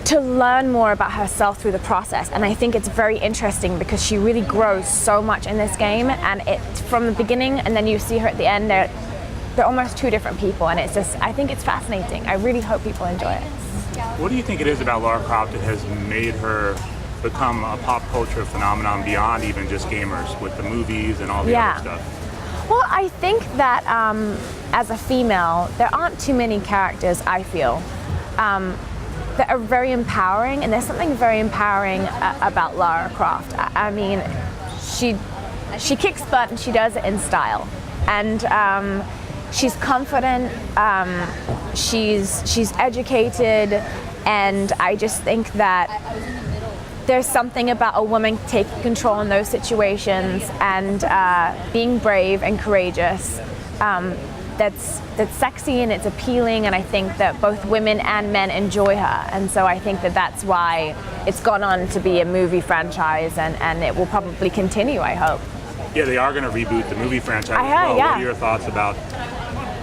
to learn more about herself through the process. And I think it's very interesting because she really grows so much in this game, and it from the beginning and then you see her at the end, they're almost two different people, and it's just, I think it's fascinating. I really hope people enjoy it. What do you think it is about Lara Croft that has made her become a pop culture phenomenon beyond even just gamers, with the movies and all the other stuff? Well, I think that as a female, there aren't too many characters, I feel, that are very empowering, and there's something very empowering about Lara Croft. I mean, she kicks butt and she does it in style, and she's confident, she's educated, and I just think that there's something about a woman taking control in those situations and being brave and courageous that's sexy and it's appealing, and I think that both women and men enjoy her, and so I think that that's why it's gone on to be a movie franchise, and it will probably continue, I hope. Yeah, they are going to reboot the movie franchise as well. Yeah. What are your thoughts about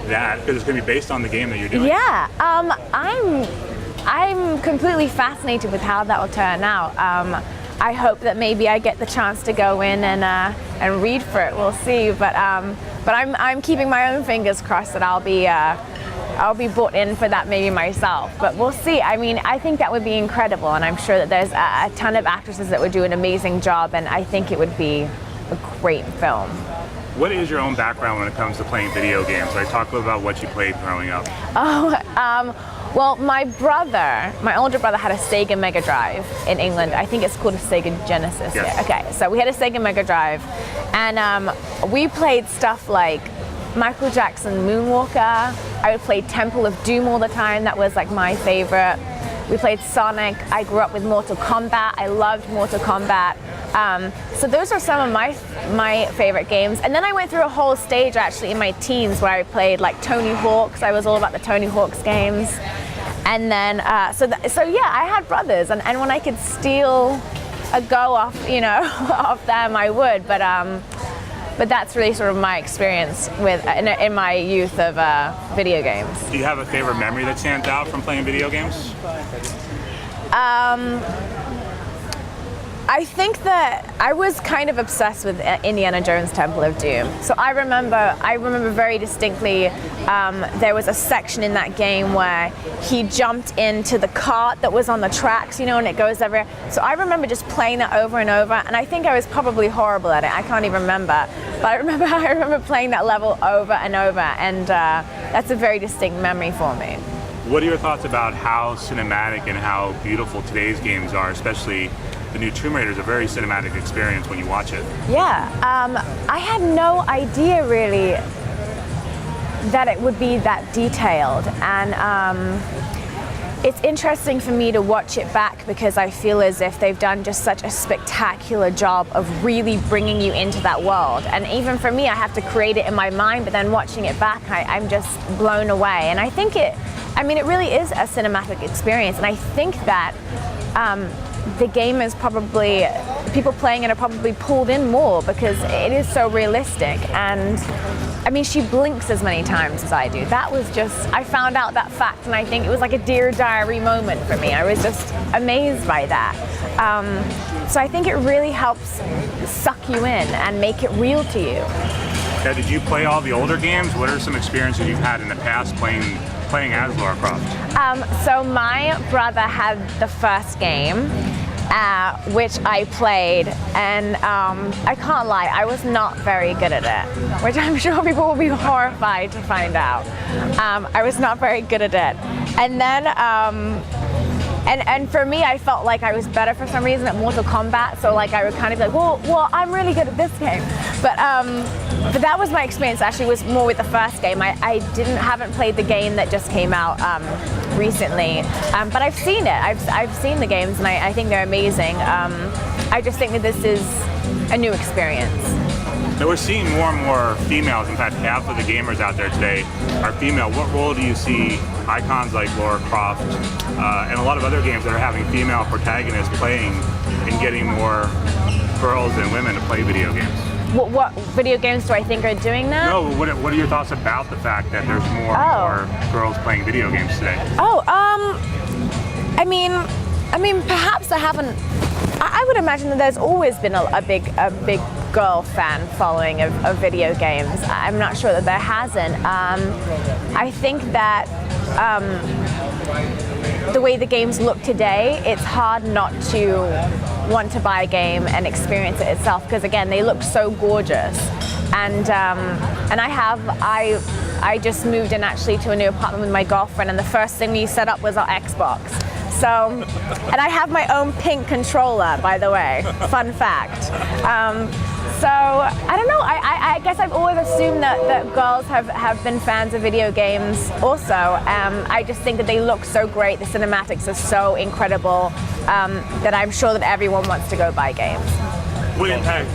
that? Because it's going to be based on the game that you're doing. Yeah, I'm completely fascinated with how that will turn out. I hope that maybe I get the chance to go in and read for it. We'll see, but I'm keeping my own fingers crossed that I'll be brought in for that maybe myself. But we'll see. I mean, I think that would be incredible, and I'm sure that there's a ton of actresses that would do an amazing job, and I think it would be a great film. What is your own background when it comes to playing video games? Like, talk a little about what you played growing up. Well, my older brother had a Sega Mega Drive in England. I think it's called a Sega Genesis. Yes. Yeah. Okay, so we had a Sega Mega Drive, and we played stuff like Michael Jackson Moonwalker. I would play Temple of Doom all the time. That was like my favorite. We played Sonic. I grew up with Mortal Kombat. I loved Mortal Kombat. So those are some of my favorite games. And then I went through a whole stage actually in my teens where I played like Tony Hawk's. I was all about the Tony Hawk's games. And then, so yeah, I had brothers, and when I could steal a go off, off them, I would. But that's really sort of my experience in my youth of video games. Do you have a favorite memory that stands out from playing video games? I think that I was kind of obsessed with Indiana Jones Temple of Doom. So I remember very distinctly there was a section in that game where he jumped into the cart that was on the tracks, and it goes everywhere. So I remember just playing that over and over, and I think I was probably horrible at it. I can't even remember. But I remember playing that level over and over, and that's a very distinct memory for me. What are your thoughts about how cinematic and how beautiful today's games are, especially the new Tomb Raider is a very cinematic experience when you watch it? Yeah, I had no idea really that it would be that detailed, and it's interesting for me to watch it back because I feel as if they've done just such a spectacular job of really bringing you into that world. And even for me, I have to create it in my mind, but then watching it back, I'm just blown away. And I think it really is a cinematic experience, and I think that the game is probably, people playing it are probably pulled in more because it is so realistic. And I mean, she blinks as many times as I do. That was just, I found out that fact, and I think it was like a Dear Diary moment for me. I was just amazed by that. So I think it really helps suck you in and make it real to you. Now, did you play all the older games? What are some experiences you've had in the past playing as Lara Croft? So my brother had the first game, which I played, and I can't lie, I was not very good at it, which I'm sure people will be horrified to find out. I was not very good at it. And then, and for me, I felt like I was better for some reason at Mortal Kombat, so like I would kind of be like, well, I'm really good at this game. But that was my experience, actually, was more with the first game. I haven't played the game that just came out recently, but I've seen it. I've seen the games, and I think they're amazing. I just think that this is a new experience. Now we're seeing more and more females. In fact, half of the gamers out there today are female. What role do you see icons like Lara Croft and a lot of other games that are having female protagonists playing and getting more girls and women to play video games? What video games do I think are doing that? No, what are your thoughts about the fact that there's more and more girls playing video games today? I mean, I mean, perhaps I haven't. I would imagine that there's always been a big girl fan following of video games. I'm not sure that there hasn't. I think that the way the games look today, it's hard not to want to buy a game and experience it itself, because again, they look so gorgeous. And I just moved in actually to a new apartment with my girlfriend, and the first thing we set up was our Xbox. So, and I have my own pink controller, by the way, fun fact. So, I don't know, I guess I've always assumed that girls have been fans of video games also. I just think that they look so great, the cinematics are so incredible, that I'm sure that everyone wants to go buy games. What impact,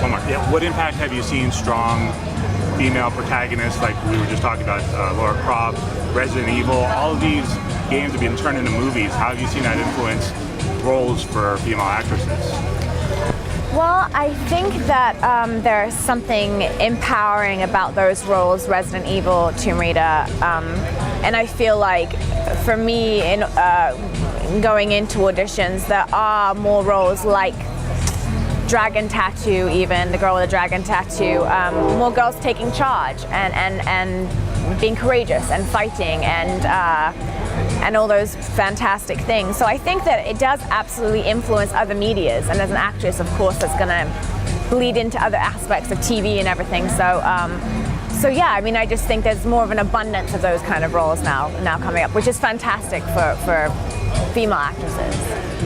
one more, yeah, what impact have you seen strong female protagonists, like we were just talking about, Lara Croft, Resident Evil, all of these games have been turned into movies. How have you seen that influence roles for female actresses? Well, I think that there's something empowering about those roles, Resident Evil, Tomb Raider, and I feel like for me, in going into auditions, there are more roles like Dragon Tattoo, even the girl with the dragon tattoo, more girls taking charge and being courageous and fighting and all those fantastic things. So I think that it does absolutely influence other medias, and as an actress, of course, that's going to bleed into other aspects of TV and everything. So yeah, I mean, I just think there's more of an abundance of those kind of roles now coming up, which is fantastic for female actresses.